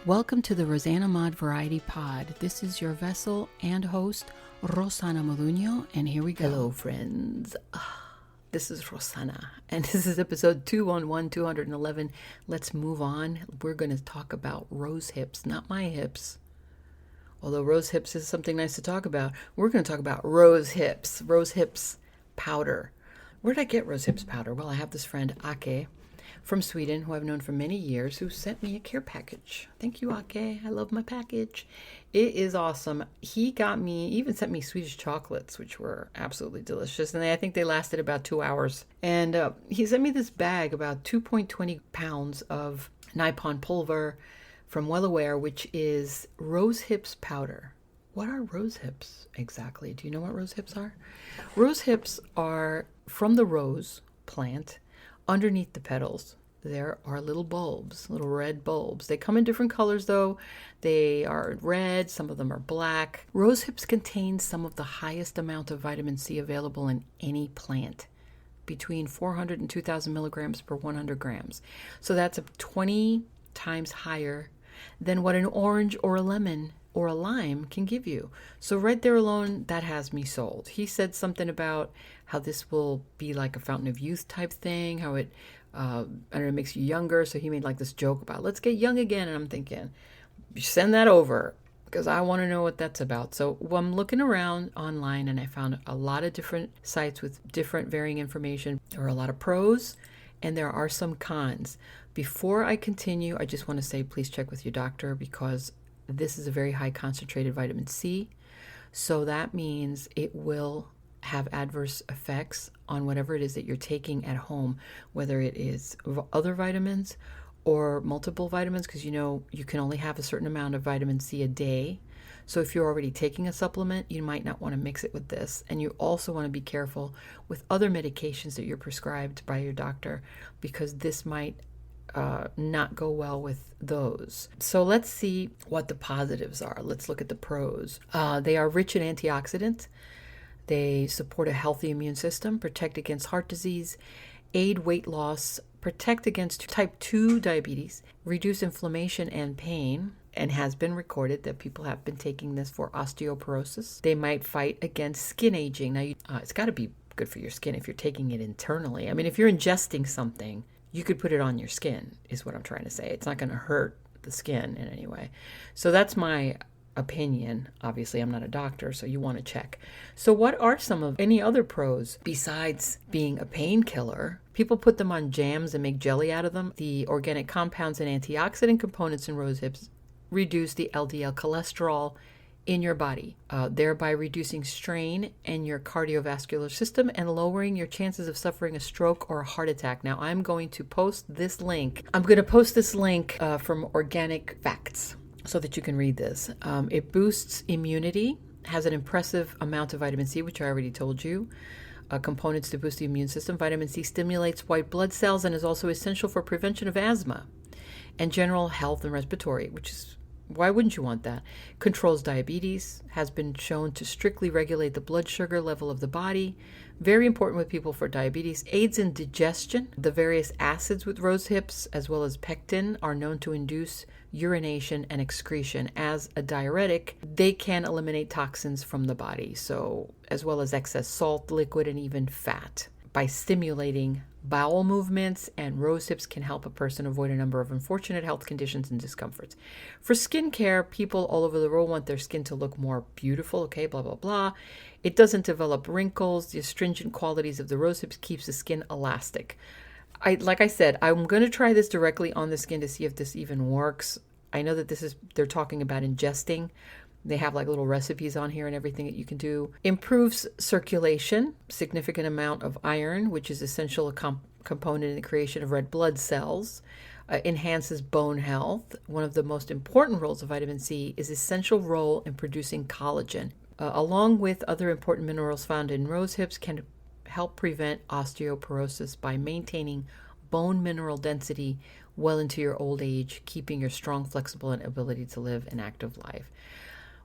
Welcome to the rosanamod Variety Pod. This is your vessel and host, Rosana Moduño, and here we go. Hello, friends. This is Rosana, and this is episode 211. Let's move on. We're going to talk about rose hips, not my hips. Although rose hips is something nice to talk about. We're going to talk about rose hips powder. Where did I get rose hips powder? Well, I have this friend, Ake, from Sweden, who I've known for many years, who sent me a care package. Thank you, Ake. I love my package. It is awesome. He even sent me Swedish chocolates, which were absolutely delicious. And I think they lasted about 2 hours. And he sent me this bag, about 2.20 pounds of Nippon pulver from Well Aware, which is rose hips powder. What are rose hips exactly? Do you know what rose hips are? Rose hips are from the rose plant. Underneath the petals, there are little bulbs, little red bulbs. They come in different colors, though. They are red, some of them are black. Rose hips contain some of the highest amount of vitamin C available in any plant, between 400 and 2,000 milligrams per 100 grams. So that's 20 times higher than what an orange or a lemon or a lime can give you. So right there alone, that has me sold. He said something about how this will be like a fountain of youth type thing, how it, makes you younger. So he made like this joke about, let's get young again. And I'm thinking, send that over because I want to know what that's about. So I'm looking around online and I found a lot of different sites with different varying information. There are a lot of pros and there are some cons. Before I continue, I just want to say, please check with your doctor because this is a very high concentrated vitamin C. So that means it will have adverse effects on whatever it is that you're taking at home, whether it is other vitamins or multiple vitamins, because you can only have a certain amount of vitamin C a day. So if you're already taking a supplement, you might not want to mix it with this. And you also want to be careful with other medications that you're prescribed by your doctor, because this might not go well with those. So let's see what the positives are. Let's look at the pros. They are rich in antioxidants. They support a healthy immune system, protect against heart disease, aid weight loss, protect against type 2 diabetes, reduce inflammation and pain, and has been recorded that people have been taking this for osteoporosis. They might fight against skin aging. Now, it's got to be good for your skin if you're taking it internally. I mean, if you're ingesting something, you could put it on your skin, is what I'm trying to say. It's not going to hurt the skin in any way. So that's my opinion. Obviously, I'm not a doctor, so you want to check. So what are some of any other pros besides being a painkiller? People put them on jams and make jelly out of them. The organic compounds and antioxidant components in rose hips reduce the LDL cholesterol in your body, thereby reducing strain in your cardiovascular system and lowering your chances of suffering a stroke or a heart attack. Now, I'm going to post this link. From Organic Facts so that you can read this. It boosts immunity, has an impressive amount of vitamin C, which I already told you. Components to boost the immune system. Vitamin C stimulates white blood cells and is also essential for prevention of asthma and general health and respiratory, which is why wouldn't you want that? Controls diabetes, has been shown to strictly regulate the blood sugar level of the body. Very important with people for diabetes. Aids in digestion. The various acids with rose hips, as well as pectin, are known to induce urination and excretion. As a diuretic, they can eliminate toxins from the body, so as well as excess salt, liquid, and even fat. By stimulating bowel movements, and rose hips can help a person avoid a number of unfortunate health conditions and discomforts. For skincare, people all over the world want their skin to look more beautiful, okay, blah, blah, blah. It doesn't develop wrinkles. The astringent qualities of the rose hips keeps the skin elastic. Like I said, I'm going to try this directly on the skin to see if this even works. I know that they're talking about ingesting. They have like little recipes on here and everything that you can do. Improves circulation, significant amount of iron, which is essential component in the creation of red blood cells. Enhances bone health. One of the most important roles of vitamin C is essential role in producing collagen. Along with other important minerals found in rose hips, can help prevent osteoporosis by maintaining bone mineral density well into your old age, keeping your strong, flexible, and ability to live an active life.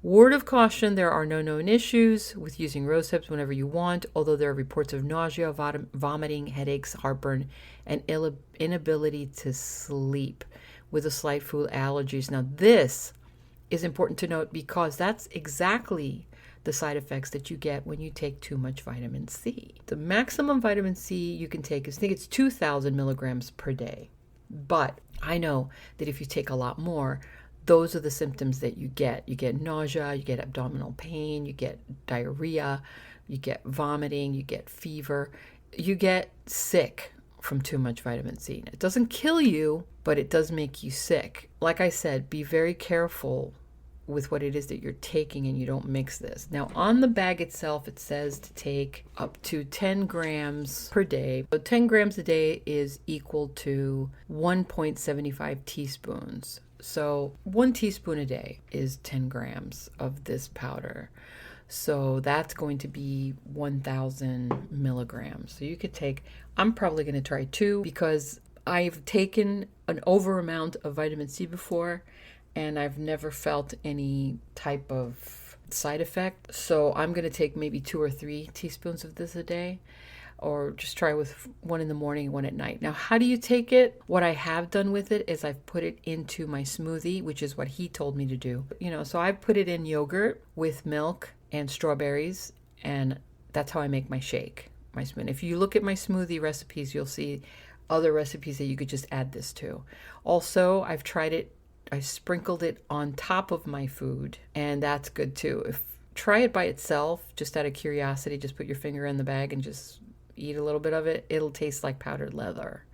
Word of caution, there are no known issues with using rose hips whenever you want, although there are reports of nausea, vomiting, headaches, heartburn, and inability to sleep with a slight food allergies. Now, this is important to note because that's exactly the side effects that you get when you take too much vitamin C. The maximum vitamin C you can take is, I think it's 2,000 milligrams per day. But I know that if you take a lot more, those are the symptoms that you get. You get nausea, you get abdominal pain, you get diarrhea, you get vomiting, you get fever, you get sick from too much vitamin C. It doesn't kill you, but it does make you sick. Like I said, be very careful with what it is that you're taking and you don't mix this. Now, on the bag itself, it says to take up to 10 grams per day. So 10 grams a day is equal to 1.75 teaspoons. So 1 teaspoon a day is 10 grams of this powder. So that's going to be 1,000 milligrams. So you could take, I'm probably going to try 2 because I've taken an over amount of vitamin C before and I've never felt any type of side effect. So I'm going to take maybe 2 or 3 teaspoons of this a day, or just try with 1 in the morning, 1 at night. Now, how do you take it? What I have done with it is I've put it into my smoothie, which is what he told me to do. So I put it in yogurt with milk and strawberries, and that's how I make my shake, my smoothie. If you look at my smoothie recipes, you'll see other recipes that you could just add this to. Also, I've tried it, I sprinkled it on top of my food, and that's good too. Try it by itself, just out of curiosity, just put your finger in the bag and just eat a little bit of it. It'll taste like powdered leather.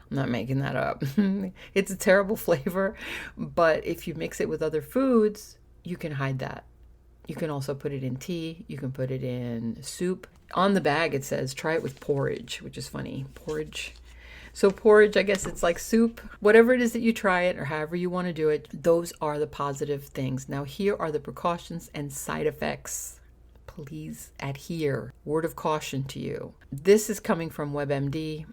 I'm not making that up. It's a terrible flavor, but if you mix it with other foods, you can hide that. You can also put it in tea. You can put it in soup. On the bag, it says, try it with porridge, which is funny. Porridge. So porridge, I guess it's like soup. Whatever it is that you try it, or however you want to do it, those are the positive things. Now, here are the precautions and side effects. Please adhere. Word of caution to you. This is coming from WebMD.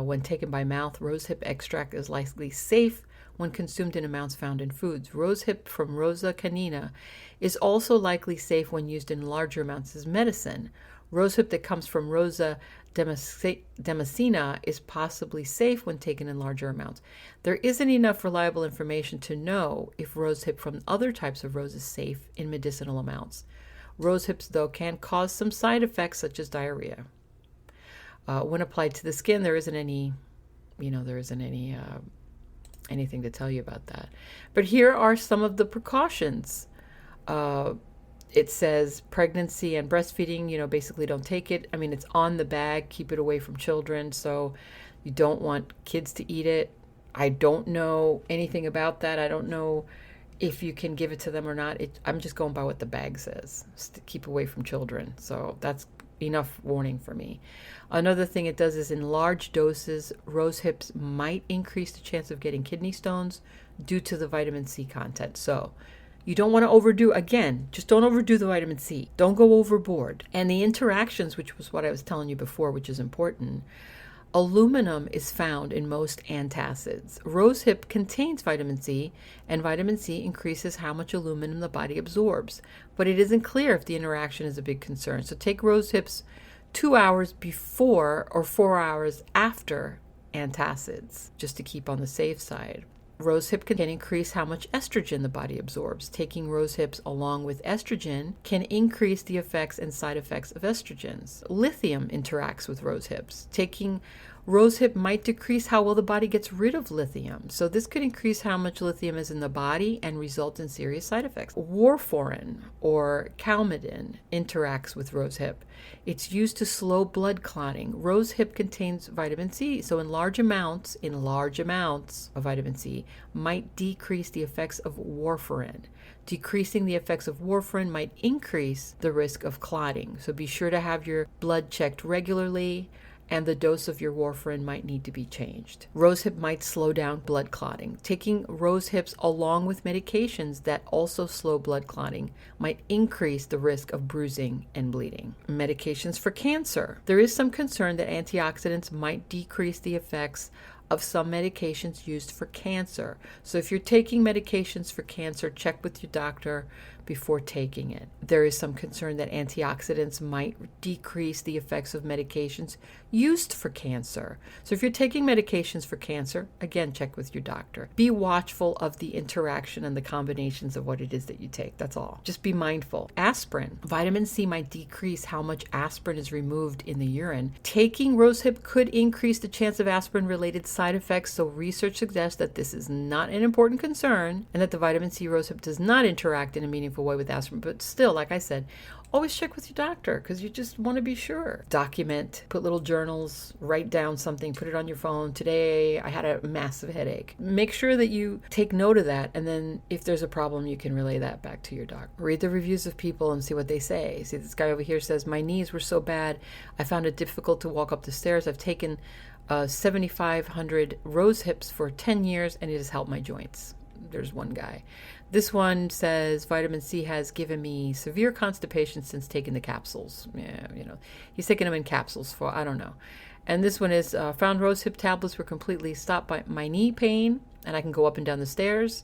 When taken by mouth, rosehip extract is likely safe when consumed in amounts found in foods. Rosehip from Rosa canina is also likely safe when used in larger amounts as medicine. Rosehip that comes from Rosa damascena is possibly safe when taken in larger amounts. There isn't enough reliable information to know if rosehip from other types of rose is safe in medicinal amounts. Rosehips, though, can cause some side effects such as diarrhea. When applied to the skin, there isn't any anything to tell you about that. But here are some of the precautions. It says pregnancy and breastfeeding, basically don't take it. I mean, it's on the bag, keep it away from children. So you don't want kids to eat it. I don't know anything about that. I don't know if you can give it to them or not. I'm just going by what the bag says. Keep away from children. So that's enough warning for me. Another thing it does is in large doses, rosehips might increase the chance of getting kidney stones due to the vitamin C content. So you don't want to overdo, again, just don't overdo the vitamin C. Don't go overboard. And the interactions, which was what I was telling you before, which is important. Aluminum is found in most antacids. Rosehip contains vitamin C, and vitamin C increases how much aluminum the body absorbs. But it isn't clear if the interaction is a big concern. So take rosehips 2 hours before or 4 hours after antacids, just to keep on the safe side. Rosehip can increase how much estrogen the body absorbs. Taking rosehips along with estrogen can increase the effects and side effects of estrogens. Lithium interacts with rosehips. Taking rosehip might decrease how well the body gets rid of lithium. So this could increase how much lithium is in the body and result in serious side effects. Warfarin or calmidin interacts with rosehip. It's used to slow blood clotting. Rosehip contains vitamin C, so in large amounts of vitamin C might decrease the effects of warfarin. Decreasing the effects of warfarin might increase the risk of clotting. So be sure to have your blood checked regularly, and the dose of your warfarin might need to be changed. Rosehip might slow down blood clotting. Taking rosehips along with medications that also slow blood clotting might increase the risk of bruising and bleeding. Medications for cancer. There is some concern that antioxidants might decrease the effects of some medications used for cancer. So if you're taking medications for cancer, check with your doctor before taking it. There is some concern that antioxidants might decrease the effects of medications used for cancer. So if you're taking medications for cancer, again, check with your doctor. Be watchful of the interaction and the combinations of what it is that you take. That's all. Just be mindful. Aspirin. Vitamin C might decrease how much aspirin is removed in the urine. Taking rosehip could increase the chance of aspirin-related side effects, so research suggests that this is not an important concern and that the vitamin C rosehip does not interact in a meaningful way with aspirin. But still, like I said, always check with your doctor because you just want to be sure. Document, put little journals, write down something, put it on your phone. Today, I had a massive headache. Make sure that you take note of that, and then if there's a problem, you can relay that back to your doctor. Read the reviews of people and see what they say. See, this guy over here says, my knees were so bad, I found it difficult to walk up the stairs. I've taken 7,500 rose hips for 10 years, and it has helped my joints. There's one guy. This one says, vitamin C has given me severe constipation since taking the capsules. Yeah, he's taking them in capsules for, I don't know. And this one is, found rosehip tablets were completely stopped by my knee pain, and I can go up and down the stairs,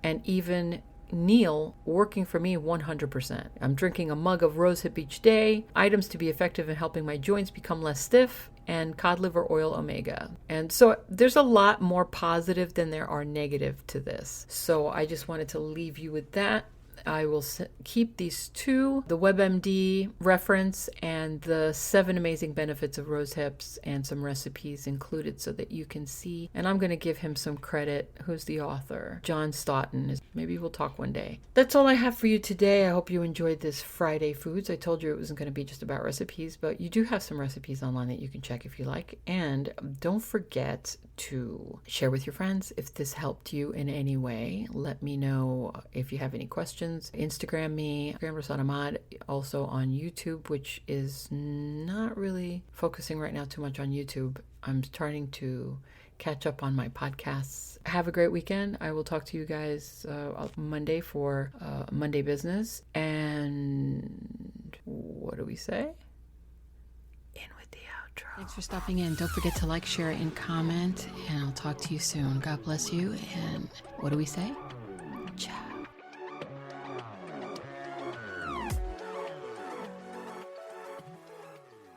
and even kneel working for me 100%. I'm drinking a mug of rosehip each day. Items to be effective in helping my joints become less stiff, and cod liver oil omega. And so there's a lot more positive than there are negative to this. So I just wanted to leave you with that. I will keep these two, the WebMD reference and the 7 amazing benefits of rose hips, and some recipes included so that you can see. And I'm going to give him some credit. Who's the author? John Stoughton. Maybe we'll talk one day. That's all I have for you today. I hope you enjoyed this Friday Foods. I told you it wasn't going to be just about recipes, but you do have some recipes online that you can check if you like. And don't forget to share with your friends if this helped you in any way. Let me know if you have any questions. Instagram me, rosanamod, also on YouTube, which is not really focusing right now too much on YouTube. I'm starting to catch up on my podcasts. Have a great weekend. I will talk to you guys Monday for Monday business. And what do we say? In with the outro. Thanks for stopping in. Don't forget to like, share, and comment. And I'll talk to you soon. God bless you. And what do we say?